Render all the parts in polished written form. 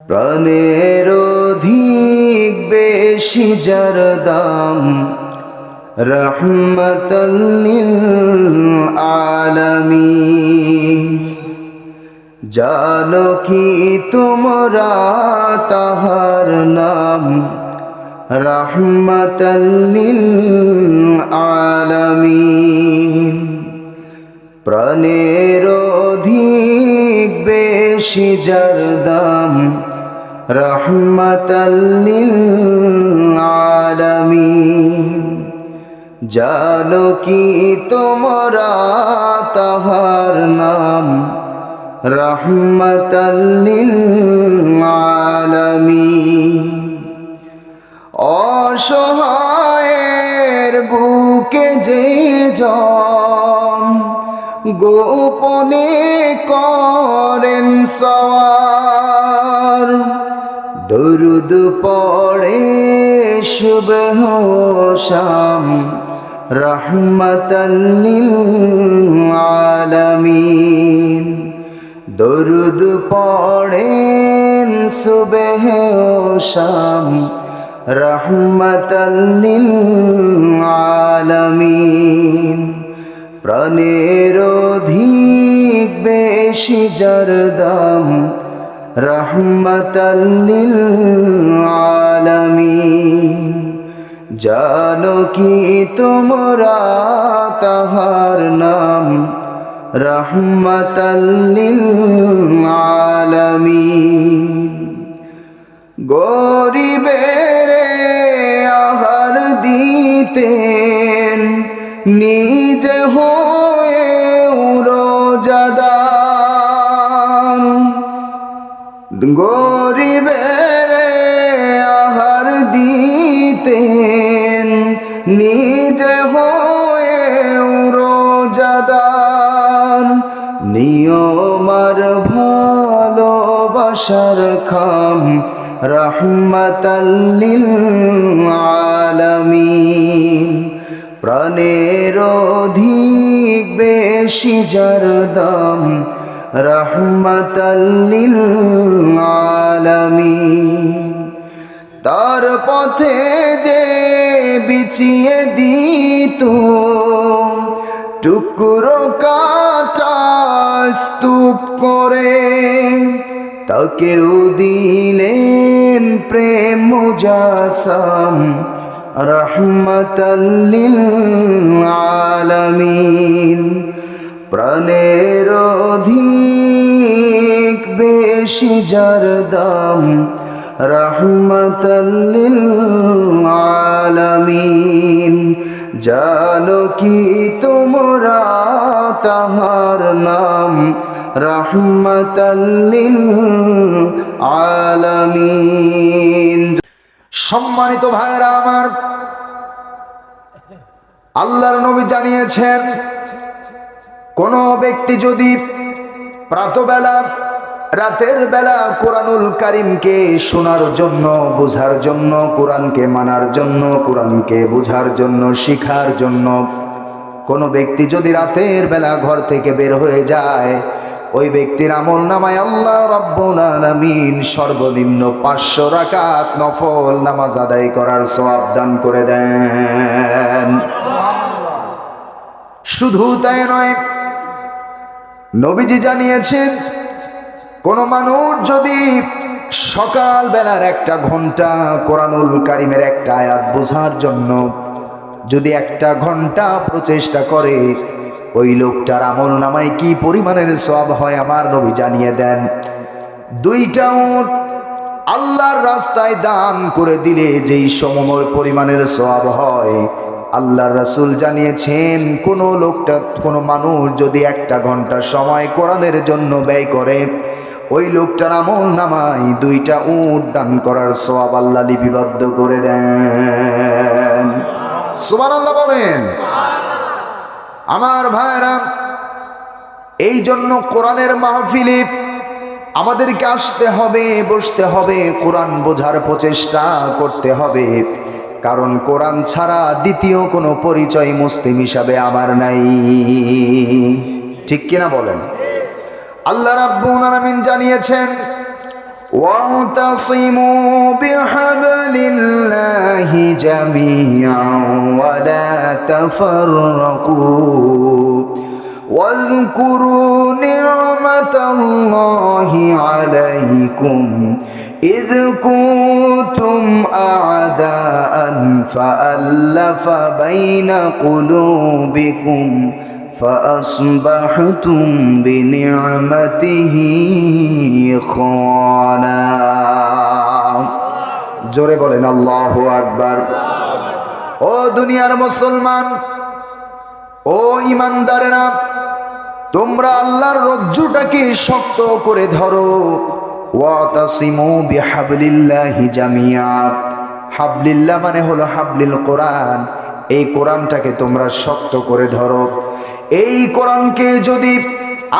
প্রাণের অধিক বেশি যার দাম রহমাতাল লিল আলামিন। জানো কি তোমরা তাহার নাম রহমাতাল লিল আলামিন। প্রাণের অধিক বেশি যার দাম রহমাতাল লিল আলামিন। জানো কি তোমরা তাহার নাম রহমাতাল লিল আলামিন। অসহায়ের বুকে যে জন গোপনে করেন সওয়ার, দরুদ পড়ে সুবহ শাম রহমাতাল লিল আলামিন। দরুদ পড়েন সুবহ শাম রহমাতাল লিল আলামিন। প্রাণের অধিক বেশি যার দাম রহমাতাল লিল আলামিন। জানো কি তোমরা তাহার নাম রহমাতাল লিল আলামিন। গরিবের আহার দিতেন নিজে হয়ে রোজাদার, গরিবের আহার দিতেন নিজে হয়ে রোজাদার। নিয়মার ভালোবাসার খাম রহমাতাল লিল আলামিন। প্রাণের অধিক বেশি যার দাম রহমাতাল লিল আলামিন। তার পথে যে বিছিয়ে দিত টুকরো কাটা স্তূপ করে, তাকেও দিলেন প্রেম মুজাসাম রহমাতাল লিল আলামিন। প্রাণের অধিক বেশি যার দাম রহমাতাল লিল আলামিন। জানো কি তোমরা তাহার নাম রহমাতাল লিল আলামিন। সম্মানিত ভাইরা আমার, আল্লাহর নবী জানিয়েছেন কোন ব্যক্তি যদি প্রাতঃবেলা রাতের বেলা কোরআনুল কারীমকে শোনার জন্য, বোঝার জন্য, কোরআনকে মানার জন্য, কোরআনকে বোঝার জন্য, শিখার জন্য কোন ব্যক্তি যদি রাতের বেলা ঘর থেকে বের হয়ে যায়, ওই ব্যক্তির আমল নামায় আল্লাহ রাব্বুল আলামিন সর্বনিম্ন 500 রাকাত নফল নামাজ আদায় করার সওয়াব দান করে দেন। শুধু তাই নয়, নবীজি জানিয়েছেন কোন মানুষ যদি সকাল বেলার 1 ঘন্টা কোরআনুল কারীমের একটা আয়াত বোঝার জন্য যদি 1 ঘন্টা প্রচেষ্টা করে, ওই লোকটার আমল নামায় কি পরিমাণের সওয়াব হয় আমার নবী জানিয়ে দেন। 2টা উট আল্লাহর রাস্তায় দান করে দিলে যেই সম পরিমাণের সওয়াব হয়, আল্লাহর রাসূল জানিয়েছেন কোন মানুষ যদি 1 ঘন্টা সময় কোরআনের জন্য ব্যয় করে, ওই লোকটার আমল নামায় 2টা উট দান করার সওয়াব আল্লাহ লিপিবদ্ধ করে দেন। সুবহানাল্লাহ বলেন। আমার ভাইরা, এই জন্য কোরআনের মাহফিলে আমাদেরকে আসতে হবে, বসতে হবে, কোরআন বোঝার প্রচেষ্টা করতে হবে। কারণ কোরআন ছাড়া দ্বিতীয় কোনো পরিচয় মুসলিম হিসাবে আমার নাই। ঠিক কিনা বলেন? আল্লাহ রাব্বুল আলামিন জানিয়েছেন واعتصموا بحبل الله جميعا ولا تفرقوا واذكروا نعمة الله عليكم إذ كنتم أعداء فألف بين قلوبكم فأصبحتم بنعمته إخوانا জোরে বলেন আল্লাহু আকবার। ও দুনিয়ার মুসলমান, ও ইমানদারেরা, তোমরা আল্লাহর রজ্জুটাকে শক্ত করে ধরো। ওয়াতাসিমু বিহাবলিল্লাহি জামিয়া। হাবলিল্লাহ মানে হলো হাবলিল কোরআন। এই কোরআনটাকে তোমরা শক্ত করে ধরো। এই কোরআনকে যদি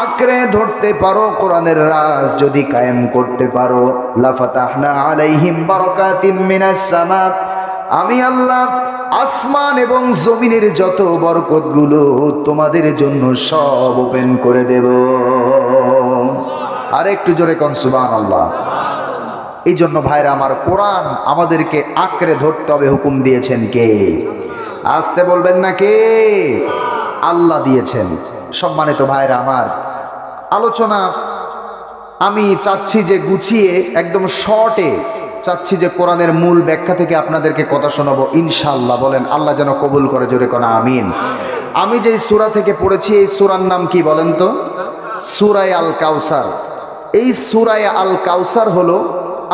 আঁকড়ে ধরতে পারো, কোরআনের রাজ যদি কায়েম করতে পারো, লাফাতাহনা আলাইহিম বারাকাতিম মিনাস সামা, আমি আল্লাহ আসমান এবং জমিনের যত বরকতগুলো তোমাদের জন্য সব ওপেন করে দেব। আর একটু জোরে কোন সুবহানাল্লাহ। এই জন্য ভাইরা আমার, কোরআন আমাদেরকে আঁকড়ে ধরতে হবে। হুকুম দিয়েছেন কে? আসতে বলবেন না কে? আল্লাহ দিয়েছেন। সম্মানিত ভাইরা আমার, আলোচনা আমি চাচ্ছি যে গুছিয়ে একদম শর্টে চাচ্ছি যে কোরআনের মূল ব্যাখ্যা থেকে আপনাদেরকে কথা শোনাবো ইনশাআল্লাহ। বলেন আল্লাহ যেন কবুল করে, জোরে কোন আমিন। আমি যে সূরা থেকে পড়েছি, এই সূরার নাম কি বলেন তো? সূরা আল কাউসার। এই সূরা আল কাউসার হলো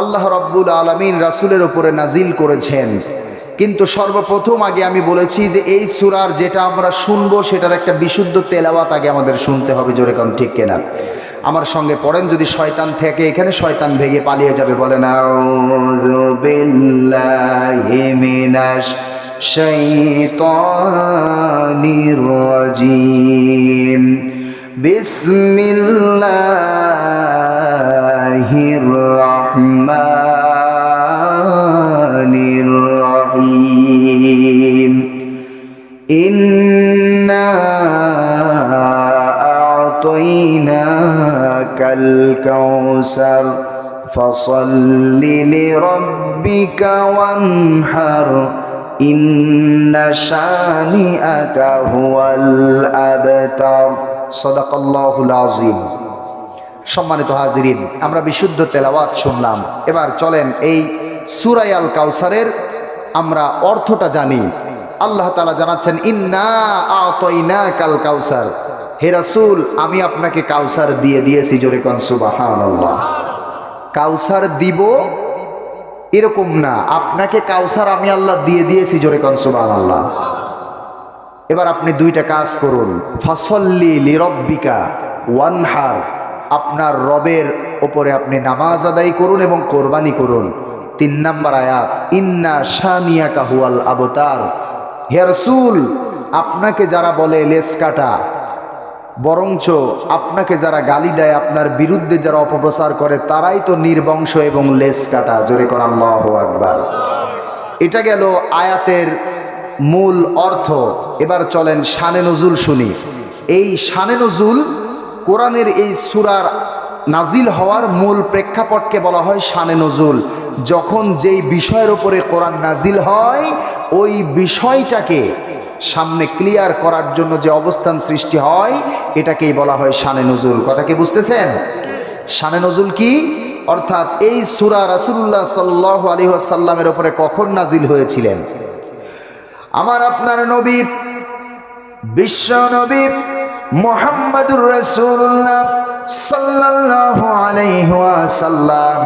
আল্লাহ রাব্বুল আলামিন রাসূলের উপরে নাজিল করেছেন। কিন্তু সর্বপ্রথম আগে আমি বলেছি যে এই সূরার যেটা আমরা শুনবো সেটার একটা বিশুদ্ধ তেলাওয়াত আগে আমাদের শুনতে হবে। জোরে কোন ঠিক কিনা? আমার সঙ্গে পড়েন, যদি শয়তান থেকে এখানে শয়তান ভেগে পালিয়ে যাবে। বলেন আউযু বিল্লাহি মিনাশ শাইতানির রাজিম, বিসমিল্লাহির রাহমানির রহিম, ইন্না আ'তাইনাকাল কাউসার ফাসাল্লি লিরাব্বিকা ওয়ানহার ইন্না শানিআকা হুয়াল আবতার। সাদাকাল্লাহুল আযীম। সম্মানিত হাজিরিন, আমরা বিশুদ্ধ তেলাওয়াত শুনলাম। এবার চলেন এই সূরা আল কাউসারের আমরা অর্থটা জানি। আল্লাহ তাআলা জানাচ্ছেন, ইন্না আ'তাইনাকাল কাউসার, হে রাসূল আমি আপনাকে কাউসার দিয়ে দিয়েছি। জোরে কোন সুবহানাল্লাহ। কাউসার দিব এরকম না, আপনাকে কাউসার আমি আল্লাহ দিয়ে দিয়েছি। জোরে কোন সুবহানাল্লাহ। এবার আপনি দুইটা কাজ করুন। ফাসল্লি লিরাব্বিকা ওয়ানহার, আপনার রবের ওপরে আপনি নামাজ আদায় করুন এবং কোরবানি করুন। 3 নম্বর আয়াত, ইন্না শানিয়াকা হুয়াল আবতার, হে রাসূল আপনাকে যারা বলে লেস কাটা, বরঞ্চ আপনাকে যারা গালি দেয়, আপনার বিরুদ্ধে যারা অপপ্রচার করে, তারাই তো নির্বংশ এবং লেস কাটা। জোরে কোন আল্লাহু আকবার। এটা গেল আয়াতের মূল অর্থ। এবার চলেন শানে নজুল শুনি। এই শানে নজুল, কোরআনের এই সূরার নাজিল হওয়ার মূল প্রেক্ষাপটকে বলা হয় শানে নজুল। যখন যেই বিষয়ের উপরে কোরআন নাজিল হয়, ওই বিষয়টাকে সামনে ক্লিয়ার করার জন্য যে অবস্থান সৃষ্টি হয়, এটাকেই বলা হয় শানে নজুল। কথা কি বুঝতেছেন? শানে নজুল কি? অর্থাৎ এই সূরা রাসূলুল্লাহ সাল্লাল্লাহু আলাইহি ওয়াসাল্লামের উপরে কখন নাজিল হয়েছিলেন? আমার আপনার নবী, বিশ্ব নবী মুহাম্মাদুর রাসূলুল্লাহ সাল্লাল্লাহু আলাইহি ওয়াসাল্লাম,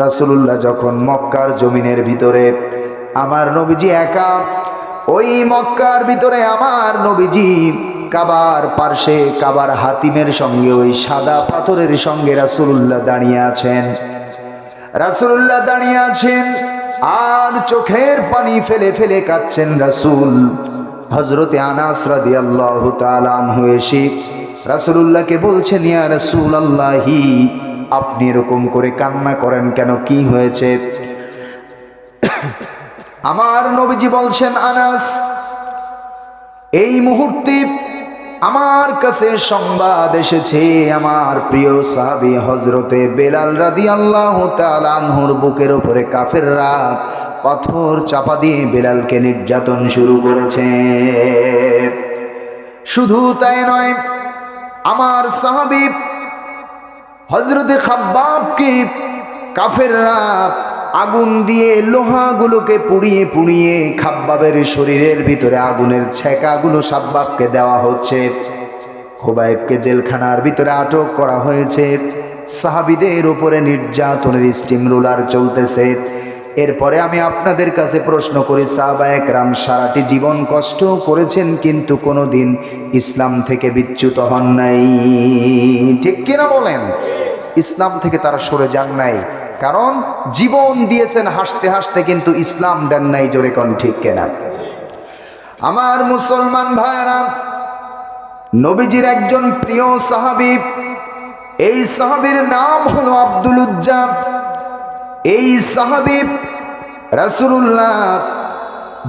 রাসূলুল্লাহ যখন মক্কার জমিনের ভিতরে, আমার নবীজি একা, ওই মক্কার ভিতরে আমার নবীজি কাবার পার্শ্বে, কাবার হাতিমের সঙ্গে, ওই সাদা পাথরের সঙ্গে রাসূলুল্লাহ দাঁড়িয়ে আছেন। রাসূলুল্লাহ দাঁড়িয়ে আছেন আর চোখের পানি ফেলে ফেলে কাঁদছেন রাসূল। হযরতে আনাস রাদিয়াল্লাহু তাআলা আনহু এসে রাসূলুল্লাহকে বলছেন, ইয়া রাসূলুল্লাহি আপনি এরকম করে কান্না করেন কেন, কি হয়েছে? আমার নবীজি বলছেন, আনাস এই মুহূর্তে আমার কাছে সংবাদ এসেছে আমার প্রিয় সাহাবী হযরতে বেলাল রাদিয়াল্লাহু তাআলা আনহুর বুকের উপরে কাফেররা পাথর চাপা দিয়ে বেলালকে নির্যাতন শুরু করেছে। শুধু তাই নয়, আমার সাহাবী হযরতে খাব্বাবকে কাফেররা আগুন দিয়ে লোহাগুলোকে পুড়িয়ে পুড়িয়ে খাব্বাবের শরীরের ভিতরে আগুনের ছেকাগুলো খাব্বাবকে দেওয়া হচ্ছে। খুবাইবকে জেলখানার ভিতরে আটক করা হয়েছে। সাহাবীদের উপরে নির্যাতনের স্টিম রোলার চলতেছে। এরপরে আমি আপনাদের কাছে প্রশ্ন করি, সাহাবায়ে কেরাম সারাটি জীবন কষ্ট করেছেন কিন্তু কোনোদিন ইসলাম থেকে বিচ্যুত হন নাই, ঠিক কিনা বলেন? ইসলাম থেকে তারা সরে যান নাই, কারণ জীবন দিয়েছেন হাসতে হাসতে, কিন্তু ইসলাম দেন নাই। জোরে কোন ঠিক কিনা? আমার মুসলমান ভাইরা, নবীজির একজন প্রিয় সাহাবী, এই সাহাবীর নাম হলো আব্দুল উজ্জা। এই সাহাবী রাসূলুল্লাহ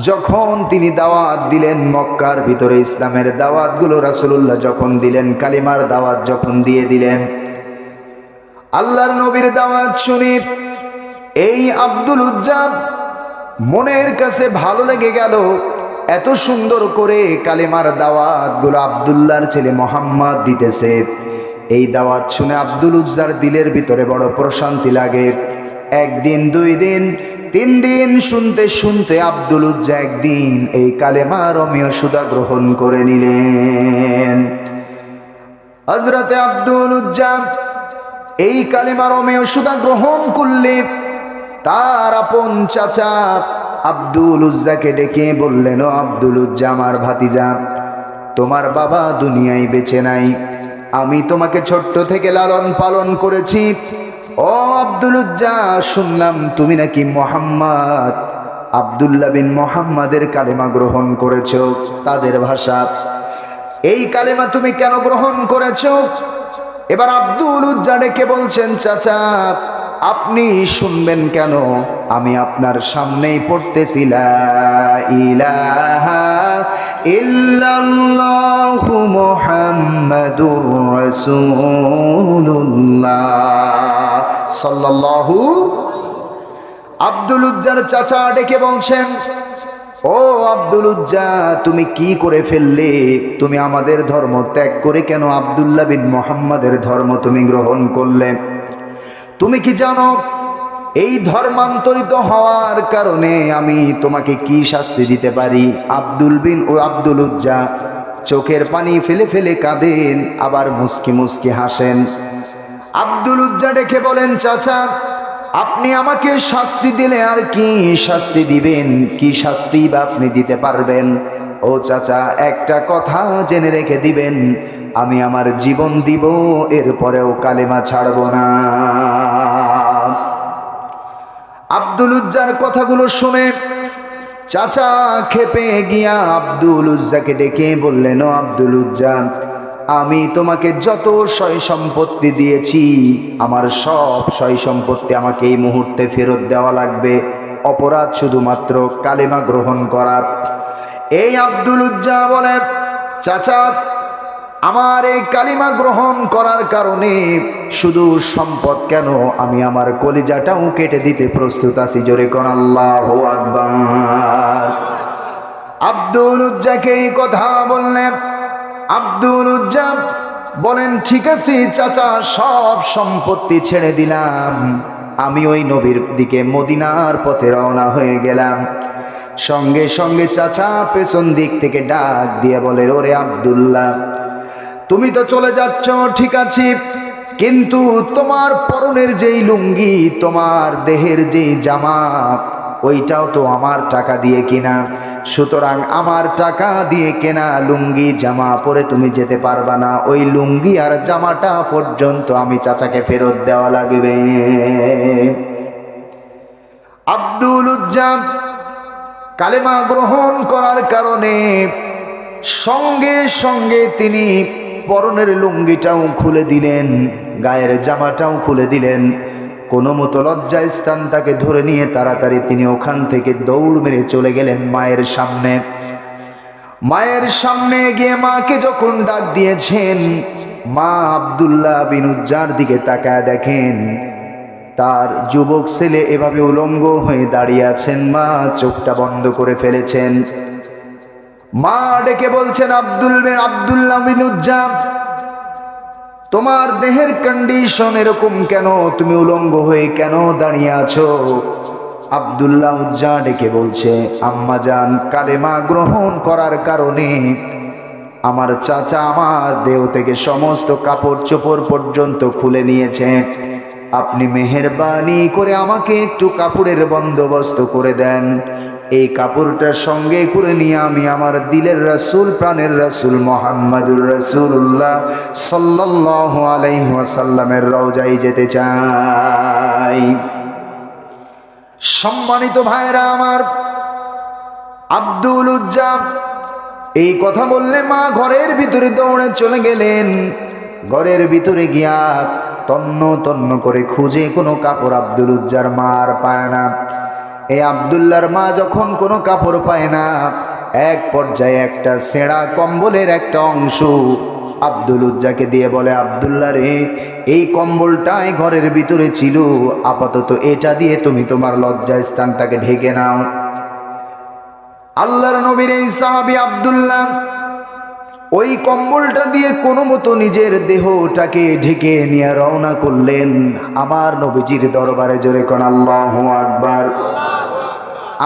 যখন তিনি দাওয়াত দিলেন, মক্কার ভিতরে ইসলামের দাওয়াতগুলো রাসূলুল্লাহ যখন দিলেন, কালিমার দাওয়াত যখন দিয়ে দিলেন, আল্লাহর নবীর দাওয়াত শুনে এই আব্দুল উজ্জা মনের কাছে ভালো লেগে গেল। এত সুন্দর করে কালিমার দাওয়াতগুলো আব্দুল্লাহর ছেলে মোহাম্মদ দিতেছে। এই দাওয়াত শুনে আব্দুল উজ্জার দিলের ভিতরে বড় প্রশান্তি লাগে। একদিন, 2 দিন, 3 দিন শুনতে শুনতে আব্দুল উজ্জা একদিন এই কালেমা রমিয় সুদা গ্রহণ করে নিলেন। হযরতে আব্দুল উজ্জা এই কালেমা রমিয় সুদা গ্রহণ করলে তার আপন চাচা আব্দুল উজ্জাকে ডেকে বললেন, ও আব্দুল উজ্জা, আমার ভাতিজা, তোমার বাবা দুনিয়ায় বেঁচে নাই, আমি তোমাকে ছোট্ট থেকে লালন পালন করেছি। ও আব্দুল উজ্জা, শুনলাম তুমি নাকি মোহাম্মদ, আব্দুল্লাহ বিন মোহাম্মদের কালেমা গ্রহণ করেছো। তাদের ভাষা, এই কালেমা তুমি কেন গ্রহণ করেছো? এবার আব্দুল উজ্জা ডেকে বলছেন, চাচা আপনি শুনবেন কেন, আমি আপনার সামনেই পড়তেছি, লা ইলাহা ইল্লাল্লাহু মুহাম্মাদুর রাসূলুল্লাহ সাল্লাল্লাহু। আব্দুল উজ্জার চাচা ডেকে বলছেন, ও আব্দুল উজ্জা, তুমি কি করে ফেললে? তুমি আমাদের ধর্ম ত্যাগ করে কেন আব্দুল্লাহ বিন মোহাম্মদের ধর্ম তুমি গ্রহণ করলে? তুমি কি জানো এই ধর্মান্তরিত হওয়ার কারণে আমি তোমাকে কি শাস্তি দিতে পারি? আব্দুল উজ্জা চোখের পানি ফেলে ফেলে কাঁদেন, আবার মুস্কি মুস্কি হাসেন। আব্দুল উজ্জা ডেকে বলেন, চাচা আপনি আমাকে শাস্তি দিলে আর কি শাস্তি দিবেন? কি শাস্তি বা আপনি দিতে পারবেন? ও চাচা, একটা কথা জেনে রেখে দিবেন, আমি আমার জীবন দিব, এরপরেও কালেমা ছাড়ব না। আব্দুল উজ্জার কথাগুলো শুনে চাচা খেপে গিয়া আব্দুল উজ্জাকে ডেকে বললেন, ও আব্দুল উজ্জা, আমি তোমাকে যত সয় সম্পত্তি দিয়েছি, আমার সব সয় সম্পত্তি আমাকে এই মুহূর্তে ফেরত দেওয়া লাগবে। অপরাধ শুধুমাত্র কালেমা গ্রহণ করা। এই আব্দুল উজ্জা বলে, চাচা আমার এই কালিমা গ্রহণ করার কারণে শুধু সম্পদ কেন, আমি আমার কলিজাটাও কেটে দিতে প্রস্তুত আছি। জোরে কোন আল্লাহু আকবার। আব্দুল উজ্জাকে এই কথা বললেন। আব্দুল উজ্জা বলেন, ঠিক আছে চাচা, সব সম্পত্তি ছেড়ে দিলাম, আমি ওই নবীর দিকে মদিনার পথে রওনা হয়ে গেলাম। সঙ্গে সঙ্গে চাচা পেছন দিক থেকে ডাক দিয়ে বলে, ওরে আব্দুল্লাহ, তুমি তো চলে যাচ্ছ ঠিক আছে, কিন্তু তোমার পরনের যেই লুঙ্গি, তোমার দেহের যেই জামা, ওইটাও তো আমার টাকা দিয়ে কিনা। সুতরাং আমার টাকা দিয়ে কেনা লুঙ্গি জামা পরে তুমি যেতে পারবা না। ওই লুঙ্গি আর জামাটা পর্যন্ত আমি চাচাকে ফেরত দেওয়া লাগবে। আব্দুল উজ্জা কালেমা গ্রহণ করার কারণে সঙ্গে সঙ্গে তিনি পরনের লুঙ্গিটাও খুলে দিলেন, গায়ের জামাটাও খুলে দিলেন। কোনো মতো লজ্জা স্থান তাকে ধরে নিয়ে তাড়াতাড়ি তিনি ওখান থেকে দৌড় মেরে চলে গেলেন মায়ের সামনে। মায়ের সামনে গিয়ে মাকে যখন ডাক দিয়েছেন, মা আব্দুল্লাহ বিন উজ্জার দিকে তাকায় দেখেন তার যুবক ছেলে এভাবে উলঙ্গ হয়ে দাঁড়িয়ে আছেন। মা চোখটা বন্ধ করে ফেলেছেন। মা ডেকে বলছেন, আব্দুল্লাহ বিন উজ্জা, তোমার দেহের কন্ডিশন এরকম কেন? তুমি উলঙ্গ হয়ে কেন দাঁড়িয়ে আছো? আব্দুল্লাহ উজ্জা ডেকে বলছে, আম্মাজান, কালেমা গ্রহণ করার কারণে আমার চাচা আমার দেহ থেকে সমস্ত কাপড় চোপড় পর্যন্ত খুলে নিয়েছে। আপনি মেহেরবানি করে আমাকে একটু কাপড়ের বন্দোবস্ত করে দেন। এই কাপড়টা সঙ্গে করে নিয়ে আমি আমার দিলের রাসূল, প্রাণের রাসূল মুহাম্মদুর রাসূলুল্লাহ সাল্লাল্লাহু আলাইহি ওয়াসাল্লামের রওজায় যেতে চাই। সম্মানিত ভাইরা আমার, আব্দুল উজ্জা এই কথা বললে মা ঘরের ভিতরে দৌড়ে চলে গেলেন। ঘরের ভিতরে গিয়া তন্ন তন্ন করে খুঁজে কোনো কাপড় আব্দুল উজ্জার মা আর পায় না। এই আব্দুল্লাহর মা যখন কোনো কাপড় পায় না, এক পর্যায়ে একটা ছেঁড়া কম্বলের একটা অংশ আব্দুল উজ্জাকে দিয়ে বলে, আব্দুল্লাহ রে, এই কম্বলটাই ঘরের ভিতরে ছিল, আপাতত এটা দিয়ে তুমি তোমার লজ্জা স্থানটাকে ঢেকে নাও। আল্লাহর নবীর এই সাহাবী আব্দুল্লাহ ওই কম্বলটা দিয়ে কোনো মতো নিজের দেহটাকে ঢেকে নিয়ে রওনা করলেন আমার নবীজির দরবারে। জোরে কোন আল্লাহু আকবার।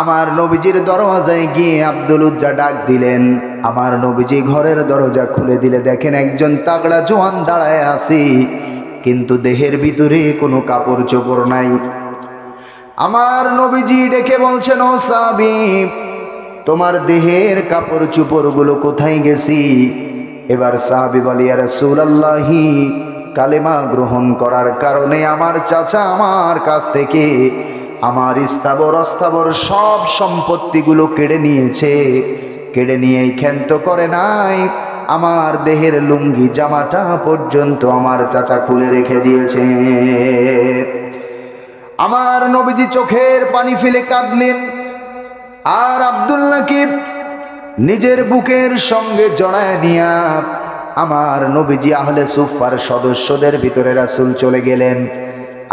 আমার নবীজির দরওয়াজায় গিয়ে আব্দুল উজ্জা ডাক দিলেন। আমার নবীজি ঘরের দরজা খুলে দিলে দেখেন একজন তাগড়া জওয়ান দাঁড়ায় আছে, কিন্তু দেহের ভিতরে কোনো কাপড় চোপড় নাই। আমার নবীজি ডেকে বলছেন, ও সাহাবী, তোমার দেহের কাপড় চোপড়গুলো কোথায় গেছি? এবার সাহাবী বলে, ইয়া রাসূলুল্লাহি, কালেমা গ্রহণ করার কারণে আমার চাচা আমার কাছ থেকে আমার স্থাবর অস্থাবর সব সম্পত্তিগুলো কেড়ে নিয়েছে। কেড়ে নিয়ে ক্ষান্ত করে নাই, আমার দেহের লুঙ্গি জামাটা পর্যন্ত আমার চাচা খুলে রেখে দিয়েছে। আমার নবীজি চোখের পানি ফেলে কাঁদলেন। আর আব্দুল্লাহকে নিজের বুকের সঙ্গে জড়ায় নিয়া আমার নবীজি আহলে সুফার সদস্যদের ভিতরে রাসূল চলে গেলেন।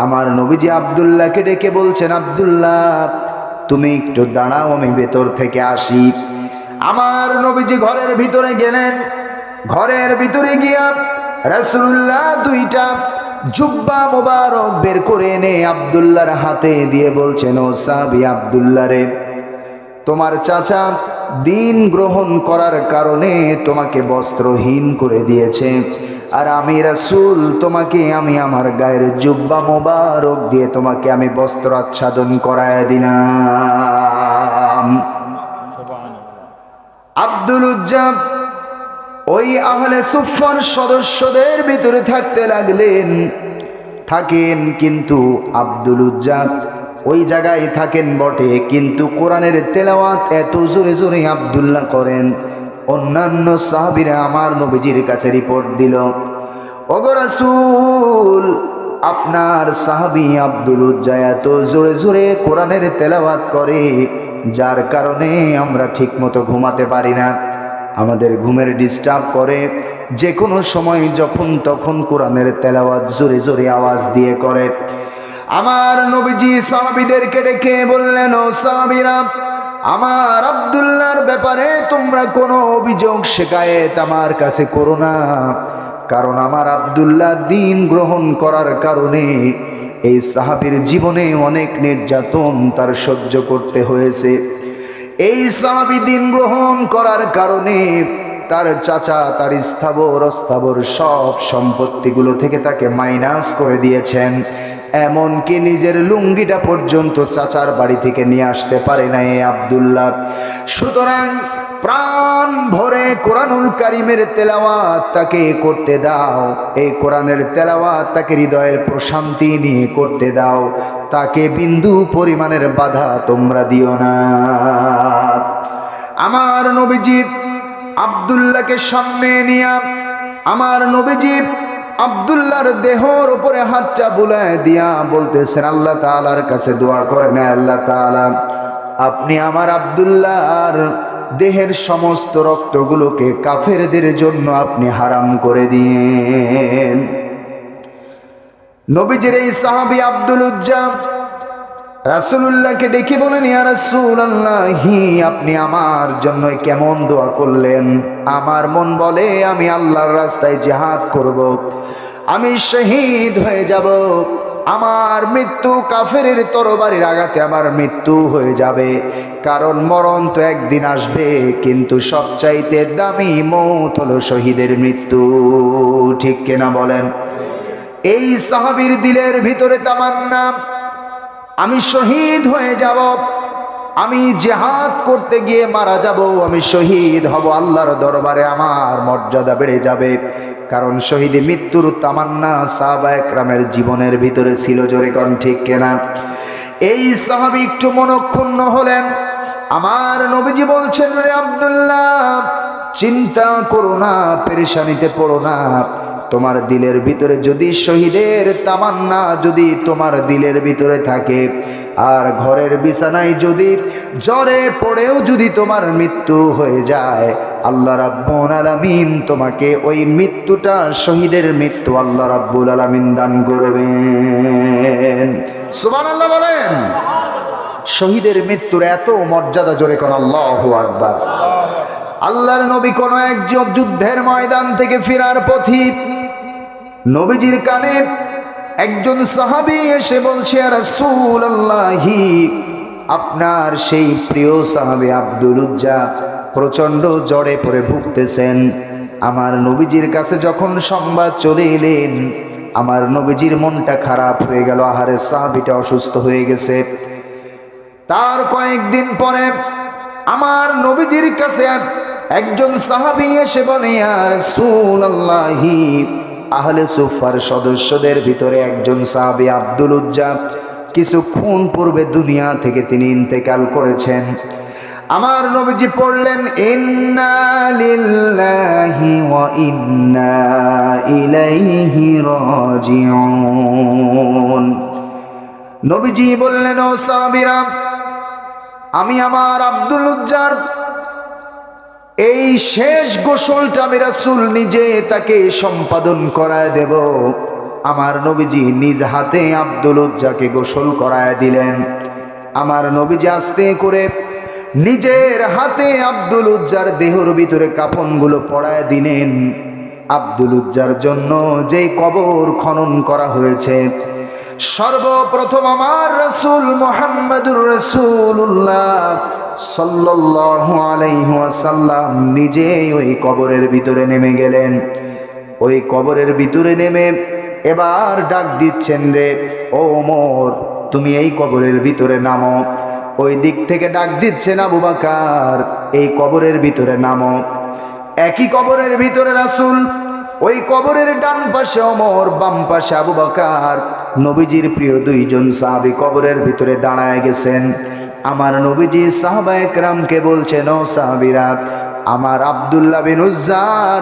আমার নবীজি আব্দুল্লাহকে ডেকে বলছেন, আব্দুল্লাহ, তুমি একটু দাঁড়াও, আমি ভেতর থেকে আসি। আমার নবীজি ঘরের ভিতরে গেলেন। ঘরের ভিতরে গিয়া রাসূলুল্লাহ দুইটা জুব্বা মোবারক বের করে এনে আব্দুল্লাহর হাতে দিয়ে বলছেন, ও সাহাবী আব্দুল্লাহ রে, তোমার চাচা দিন গ্রহণ করার কারণে তোমাকে বস্ত্রহীন করে দিয়েছে, আর আমি রাসূল তোমাকে আমি আমার গায়ের জুব্বা মোবারক দিয়ে তোমাকে আমি বস্ত্র আচ্ছাদন করায় দিলাম। আব্দুল উজ্জা ওই আহলে সুফার সদস্যদের ভিতরে থাকতে লাগলেন। থাকেন, কিন্তু আব্দুল উজ্জা ওই জায়গায় থাকেন বটে, কিন্তু কোরআনের তেলাওয়াত এত জোরে জোরে আব্দুল্লাহ করেন, অন্যান্য সাহাবীরা আমার নবীজির কাছে রিপোর্ট দিল, ওগো রাসূল, আপনার সাহাবী আব্দুল উজ্জা এত জোরে জোরে কোরআনের তেলাওয়াত করে, যার কারণে আমরা ঠিকমতো ঘুমাতে পারি না, আমাদের ঘুমের ডিস্টার্ব করে। যে কোনো সময় যখন তখন কোরআনের তেলাওয়াত জোরে জোরে আওয়াজ দিয়ে করে। আমার নবীজি সাহাবীদেরকে ডেকে বললেন, ও সাহাবীরা, আমার আব্দুল্লাহর ব্যাপারে তোমরা কোনো অভিযোগ শিকায়েত আমার কাছে করো না, কারণ আমার আব্দুল্লাহ দিন গ্রহণ করার কারণে এই সাহাবীর জীবনে অনেক নির্যাতন তার সহ্য করতে হয়েছে। এই সাহাবী দিন গ্রহণ করার কারণে তার চাচা তার স্থাবর অস্থাবর সব সম্পত্তিগুলো থেকে তাকে মাইনাস করে দিয়েছেন, এমনকি নিজের লুঙ্গিটা পর্যন্ত চাচার বাড়ি থেকে নিয়ে আসতে পারে না এই আব্দুল্লাহ। সুতরাং প্রাণ ভরে কোরআনুল কারীমের তেলাওয়াত তাকে করতে দাও, এই কোরআনের তেলাওয়াত তাকে হৃদয়ের প্রশান্তি নিয়ে করতে দাও, তাকে বিন্দু পরিমাণের বাধা তোমরা দিও না। আমার নবীজি আব্দুল্লাহকে সামনে নিয়ে আমার নবীজি আব্দুল্লাহর দেহর উপরে হাতটা বুলায় দিয়া বলতেছেন, আল্লাহ তাআলার কাছে দোয়া করেন, আল্লাহ তাআলা, আপনি আমার আব্দুল্লাহর দেহের সমস্ত রক্তগুলোকে কাফেরদের জন্য আপনি হারাম করে দিয়েন। নবীজির এই সাহাবী আব্দুল উজ্জা রাসূলুল্লাহকে ডেকে বলেন, ইয়া রাসূলুল্লাহি, আপনি আমার জন্য কেমন দোয়া করলেন? আমার মন বলে আমি আল্লাহর রাস্তায় জিহাদ করব, আমি শহীদ হয়ে যাব, আমার মৃত্যু কাফেরের তরবারির আঘাতে আমার মৃত্যু হয়ে যাবে, কারণ মরণ তো একদিন আসবে, কিন্তু সবচাইতে দামি মৌত হলো শহীদের মৃত্যু। ঠিক কিনা বলেন? এই সাহাবীর দিলের ভিতরে তামান্না, আমি শহীদ হয়ে যাব, আমি জিহাদ করতে গিয়ে মারা যাব, আমি শহীদ হব, আল্লাহর দরবারে আমার মর্যাদা বেড়ে যাবে। কারণ শহীদে মৃত্যুর তামান্না সাহাবায়ে কেরামের জীবনের ভিতরে ছিল। জোরে কোন ঠিক কিনা? এই সাহাবী একটু মনক্ষুণ্ণ হলেন। আমার নবীজি বলছেন, রে আব্দুল্লাহ, চিন্তা করো না, পেরেশানিতে পড়ো না, তোমার দিলের ভিতরে যদি শহীদের তামান্না যদি তোমার দিলের ভিতরে থাকে, আর ঘরের বিছানায় যদি জ্বরে পড়েও যদি তোমার মৃত্যু হয়ে যায়, আল্লাহ রাব্বুল আলামিন তোমাকে ওই মৃত্যুটা শহীদের মৃত্যু আল্লাহ রাব্বুল আলামিন দান করবেন। সুবহানাল্লাহ বলেন। শহীদের মৃত্যুর এত মর্যাদা, জোরে কোন আল্লাহু আকবার। আল্লাহর নবী কোন এক যুদ্ধের ময়দান থেকে ফেরার পথে নবীজির কানে একজন সাহাবী এসে বলছে, ইয়া রাসূলুল্লাহি, আপনার সেই প্রিয় সাহাবী আব্দুল উজ্জা প্রচণ্ড জ্বরে পড়ে ভুগতেছেন। আমার নবীজির কাছে যখন সংবাদ চলে এলেন, আমার নবীজির মনটা খারাপ হয়ে গেল। আহারে, সাহাবীটা অসুস্থ হয়ে গেছে। তার কয়েকদিন পরে আমার নবীজির কাছে একজন সাহাবী এসে বলে, ইয়া রাসূলুল্লাহি, আহলে সুফার সদস্যদের ভিতরে একজন সাহাবী আব্দুল উজ্জা কিছুক্ষণ পূর্বে দুনিয়া থেকে তিনি ইন্তেকাল করেছেন। আমার নবীজি পড়লেন, ইন্না লিল্লাহি ওয়া ইন্না ইলাইহি রাজিউন। নবীজি বললেন, ও সাহাবীরা, আমি আমার আব্দুল উজ্জার এই শেষ গোসলটা আমি রাসূল নিজে তাকে সম্পাদন করায় দেব। আমার নবীজি নিজ হাতে আব্দুল উজ্জাকে গোসল করায় দিলেন। আমার নবীজি আস্তে করে নিজের হাতে আব্দুল উজ্জার দেহর ভিতরে কাফনগুলো পরায় দিলেন। আব্দুল উজ্জার জন্য যে কবর খনন করা হয়েছে, সর্বপ্রথম আমার রাসূল মুহাম্মদুর রাসূলুল্লাহ সাল্লাল্লাহু আলাইহি ওয়াসাল্লাম নিজে ওই কবরের ভিতরে নেমে গেলেন। ওই কবরের ভিতরে নেমে এবার ডাক দিচ্ছেন, রে ও ওমর, তুমি এই কবরের ভিতরে নামো। ওই দিক থেকে ডাক দিচ্ছেন, আবু বকর, এই কবরের ভিতরে নামো। একই কবরের ভিতরে রাসূল, ওই কবরের ডান পাশে ওমর, বাম পাশে আবু বকর, নবীজির প্রিয় দুইজন সাহাবী কবরের ভিতরে দাঁড়ায় গেছেন। আমার নবীজি সাহাবায়ে কেরামকে বলছেন, ও সাহাবীরা, আমার আব্দুল্লাহ বিন উজ্জার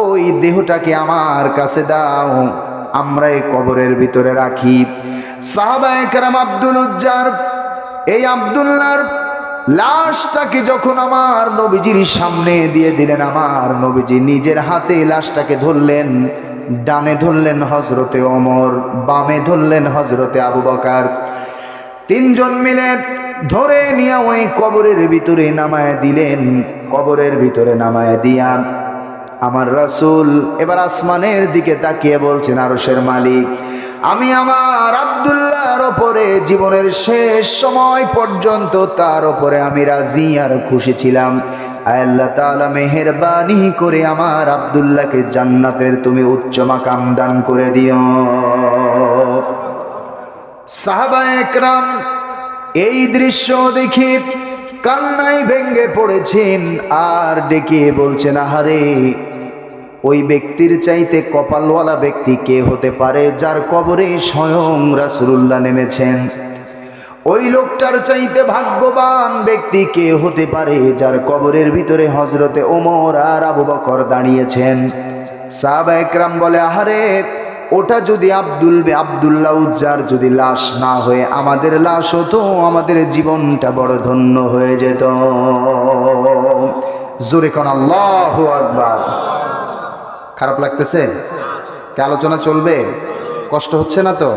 ওই দেহটাকে আমার কাছে দাও, আমরা এই কবরের ভিতরে রাখি। সাহাবায়ে কেরাম আব্দুল উজ্জার এই আব্দুল্লাহর লাশটাকে যখন আমার নবীজির সামনে দিয়ে দিলেন, আমার নবীজি নিজের হাতে লাশটাকে ধরলেন। ডানে ধরলেন হযরতে ওমর, বামে ধরলেন হযরতে আবু বকর। তিনজন মিলে ধরে নিয়ে ওই কবরের ভিতরে নামায় দিলেন। কবরের ভিতরে নামায় দিয়া আমার রাসূল এবার আসমানের দিকে তাকিয়ে বলছেন, আরশের মালিক, আমি আমার আব্দুল্লাহর ওপরে জীবনের শেষ সময় পর্যন্ত তার ওপরে আমি রাজি আর খুশি ছিলাম। আল্লাহ তাআলা মেহেরবানি করে আমার আব্দুল্লাহকে জান্নাতের তুমি উচ্চ মাকাম দান করে দিও। সাহাবায়ে কেরাম এই দৃশ্য দেখে কান্নায় ভেঙে পড়েছেন আর ডেকে বলছেন, আহারে, ওই ব্যক্তির চাইতে কপালওয়ালা ব্যক্তি কে হতে পারে যার কবরে স্বয়ং রাসূলুল্লাহ নেমেছেন? ওই লোকটার চাইতে ভাগ্যবান ব্যক্তি কে হতে পারে যার কবরের ভিতরে হযরতে ওমর আর আবু বকর দাঁড়িয়েছেন? সাহাবায়ে কেরাম বলে, আহারে, ওটা যদি আব্দুল্লাহ উজ্জার যদি লাশ না হয়ে আমাদের লাশ হতো, আমাদের জীবনটা বড় ধন্য হয়ে যেত। জোরে কোন আল্লাহু আকবার। খারাপ লাগতেছে? কে আলোচনা চলবে? কষ্ট হচ্ছে না তো?